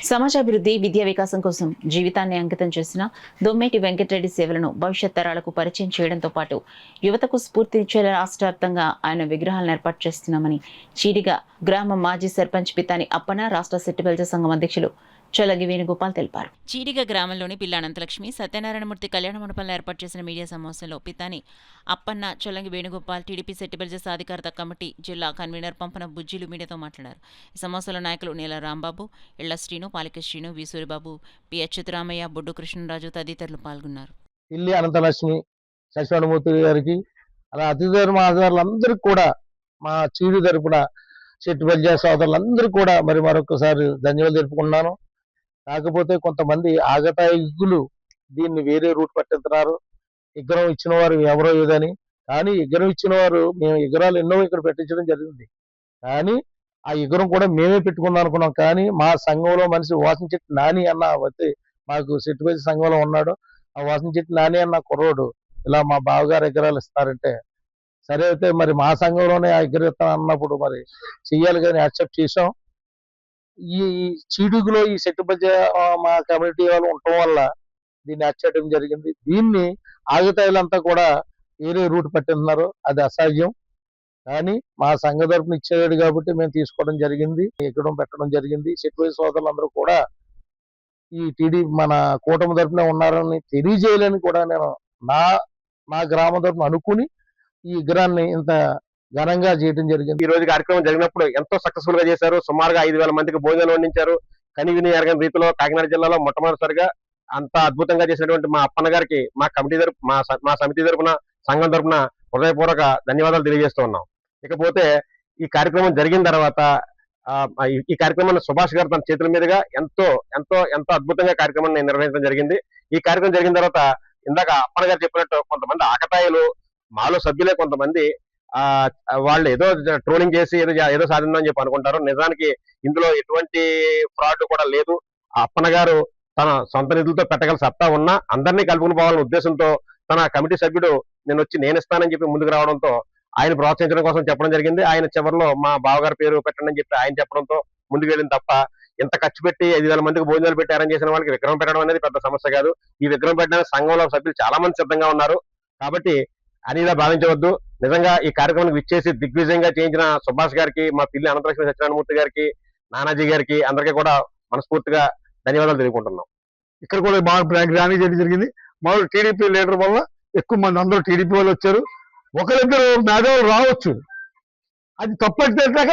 సమాజాభివృద్ధి, విద్యా వికాసం కోసం జీవితాన్ని అంకితం చేసిన దొమ్మేటి వెంకటరెడ్డి సేవలను భవిష్యత్ తరాలకు పరిచయం చేయడంతో పాటు యువతకు స్ఫూర్తినిచ్చేలా రాష్ట్రవ్యాప్తంగా ఆయన విగ్రహాలను ఏర్పాటు చేస్తున్నామని చీడిగ గ్రామ మాజీ సర్పంచ్ పితాని అప్పన్న, రాష్ట్ర సెట్టిబెల్జ సంఘం అధ్యక్షులు చొలగి వేణుగోపాల్ తెలిపారు. చీడిగ గ్రామంలోని పిల్ల అనంతలక్ష్మి సత్యనారాయణమూర్తి కళ్యాణ మండపంలో ఏర్పాటు చేసిన మీడియా సమావేశంలో పితాని అప్పన్న, చొల్లంగి వేణుగోపాల్, టీడీపీ సెట్టిబెల్జ సాధికారత కమిటీ జిల్లా కన్వీనర్ పంపన బుజ్జిలు మీడియాతో మాట్లాడారు. ఈ సమావేశంలో నాయకులు నీల రాంబాబు, ఇళ్ల శ్రీను, పాలిక శ్రీను, వి సూరిబాబు, పి అచ్యుతరామయ్య, బొడ్డు కృష్ణరాజు తదితరులు పాల్గొన్నారు. పిల్లి అనంతలక్ష్మి సత్యనారాయణమూర్తి గారికి, అలా అతిథి మహాజరులందరికీ కూడా మా చీడి తరపున సెట్టిబెల్జ సోదరులందరూ కూడా మరి మరొకసారి ధన్యవాదాలు తెలుపుకున్నాను. కాకపోతే కొంతమంది ఆగతాయికులు దీన్ని వేరే రూట్ పట్టిస్తున్నారు. విగ్రహం ఇచ్చిన వారు ఎవరో ఏదని. కానీ విగ్రహం ఇచ్చిన వారు మేము విగ్రహాలు ఎన్నో ఇక్కడ పెట్టించడం జరిగింది. కానీ ఆ విగ్రహం కూడా మేమే పెట్టుకుందాం అనుకున్నాం. కానీ మా సంఘంలో మనిషి వాసంచెట్టి నాని అన్న వచ్చి మాకు సెట్టిబెల్జ సంఘంలో ఉన్నాడు. ఆ వాసంచెట్టి నాని అన్న కుర్రోడు ఇలా మా బావగారు విగ్రహాలు ఇస్తారంటే సరే అయితే మరి మా సంఘంలోనే ఆ విగ్రహం ఇస్తాను అన్నప్పుడు మరి చెయ్యాలి కానీ యాక్సెప్ట్ చేసాం. ఈ చీడుగులో ఈ సెట్టిబెల్జ మా కమ్యూనిటీ వాళ్ళు ఉండటం వల్ల దీన్ని యాక్సెప్ట్ జరిగింది. దీన్ని ఆగతాయిలంతా కూడా వేరే రూట్ పట్టిస్తున్నారు. అది అసాధ్యం. కానీ మా సంఘ తరపున ఇచ్చేవాడు కాబట్టి మేము తీసుకోవడం జరిగింది, ఎక్కడం పెట్టడం జరిగింది. సెట్టిబెల్జ సోదరులందరూ కూడా ఈ మన కూటమి తరపున ఉన్నారని తెలియజేయాలని కూడా నేను నా గ్రామం తరపున అనుకుని ఈ విగ్రహాన్ని ఇంత ఘనంగా చేయడం జరిగింది. ఈ రోజు కార్యక్రమం జరిగినప్పుడు ఎంతో సక్సెస్ఫుల్ గా చేశారు. సుమారుగా 5,000 మందికి భోజనాలు వండించారు. కనివిని ఎరగని రీతిలో కాకినాడ జిల్లాలో మొట్టమొదటిసారిగా అంత అద్భుతంగా చేసినటువంటి మా అప్పన్న గారికి మా కమిటీ తరపు మా సమితి తరపున సంఘం తరపున హృదయపూర్వక ధన్యవాదాలు తెలియజేస్తూ ఉన్నాం. ఇకపోతే ఈ కార్యక్రమం జరిగిన తర్వాత ఈ కార్యక్రమాన్ని సుభాష్ గారు తన చేతుల మీదుగా ఎంతో ఎంతో ఎంతో అద్భుతంగా కార్యక్రమాన్ని నిర్వహించడం జరిగింది. ఈ కార్యక్రమం జరిగిన తర్వాత ఇందాక అప్పన్న గారు చెప్పినట్టు కొంతమంది ఆకతాయిలు మాలో సభ్యులే కొంతమంది వాళ్ళు ఏదో ట్రోలింగ్ చేసి ఏదో సాధిందని చెప్పి అనుకుంటారు. నిజానికి ఇందులో ఎటువంటి ఫ్రాడ్ కూడా లేదు. అప్పన్న గారు తన సొంత నిధులతో పెట్టగల సత్తా ఉన్నా అందరినీ కలుపుకుని పోవాలనే ఉద్దేశంతో తన కమిటీ సభ్యుడు నేను ఇస్తానని చెప్పి ముందుకు రావడంతో ఆయన ప్రోత్సహించడం కోసం చెప్పడం జరిగింది. ఆయన చివరిలో మా బావగారి పేరు పెట్టండి అని చెప్పి ఆయన చెప్పడంతో ముందుకు వెళ్ళింది తప్ప ఇంత ఖర్చు పెట్టి 5,000 మందికి భోజనాలు పెట్టి అరేంజ్ చేసిన వాళ్ళకి విగ్రహం పెట్టడం అనేది పెద్ద సమస్య కాదు. ఈ విగ్రహం పెట్టడానికి సంఘంలో సభ్యులు చాలా మంది సిద్ధంగా ఉన్నారు. కాబట్టి అనిలా భావించవద్దు. నిజంగా ఈ కార్యక్రమానికి విచ్చేసి దిగ్విజయంగా చేయించిన సుభాష్ గారికి, మా పిల్లి అనంతలక్ష్మి సత్యనారాయణమూర్తి గారికి, నానాజీ గారికి అందరికీ కూడా మనస్ఫూర్తిగా ధన్యవాదాలు తెలుపుకుంటున్నాం. ఇక్కడ కూడా బాగా గ్రాండ్ చేయడం జరిగింది. మామూలు టీడీపీ లీడర్ వల్ల ఎక్కువ మంది అందరూ టీడీపీ వాళ్ళు వచ్చారు. ఒకరిద్దరు మేధావులు రావచ్చు, అది తప్పట్లేక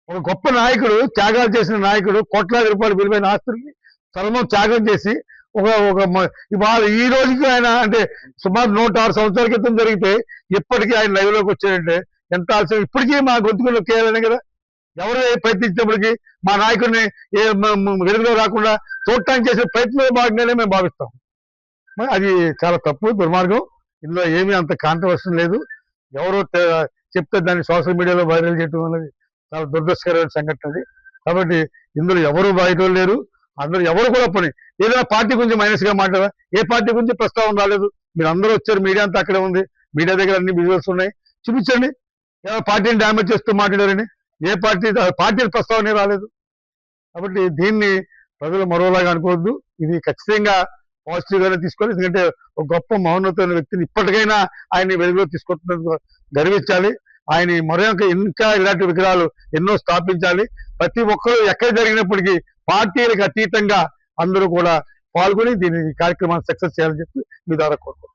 ఒక గొప్ప నాయకుడు, త్యాగాలు చేసిన నాయకుడు, కోట్లాది రూపాయలు విలువైన ఆస్తులకి సర్వం త్యాగం చేసి ఇవాళ ఈ రోజుకి ఆయన అంటే సుమారు 106 సంవత్సరాల క్రితం జరిగితే ఇప్పటికీ ఆయన లైవ్ లోకి వచ్చాడంటే ఎంత ఆలస్యం. ఇప్పటికీ మా గొంతుకులు కేయాలనే కదా ఎవరు ప్రయత్నించినప్పటికీ మా నాయకుడిని వెలుగులో రాకుండా చూడటానికి చేసే ప్రయత్నంలో భాగంగానే మేము భావిస్తాం. అది చాలా తప్పు, దుర్మార్గం. ఇందులో ఏమీ అంత కాంట్రవర్షన్ లేదు. ఎవరో చెప్తే దాన్ని సోషల్ మీడియాలో వైరల్ చేయడం అనేది చాలా దురదృష్టకరమైన సంఘటన అది. కాబట్టి ఇందులో ఎవరు బయట లేరు. అందరూ ఎవరు కూడా పని ఏదైనా పార్టీ గురించి మైనస్ గా మాట్లాడా, ఏ పార్టీ గురించి ప్రస్తావన రాలేదు. మీరు అందరూ వచ్చారు, మీడియా అంతా అక్కడే ఉంది, మీడియా దగ్గర అన్ని విజువల్స్ ఉన్నాయి, చూపించండి. ఏదో పార్టీని డ్యామేజ్ చేస్తూ మాట్లాడారని ఏ పార్టీ ప్రస్తావన రాలేదు. కాబట్టి దీన్ని ప్రజలు మరోలాగా అనుకోవద్దు. ఇది ఖచ్చితంగా పాజిటివ్ గానే తీసుకోవాలి. ఎందుకంటే ఒక గొప్ప మౌనతమైన వ్యక్తిని ఇప్పటికైనా ఆయన వెలుగులో తీసుకుంటున్నందుకు గర్వించాలి. ఆయన ఇంకా ఇలాంటి విగ్రహాలు ఎన్నో స్థాపించాలి. ప్రతి ఒక్కరూ ఎక్కడ జరిగినప్పటికీ పార్టీలకు అతీతంగా అందరూ కూడా పాల్గొని దీని కార్యక్రమాన్ని సక్సెస్ చేయాలని చెప్పి మీ ద్వారా కోరుకుంటున్నాం.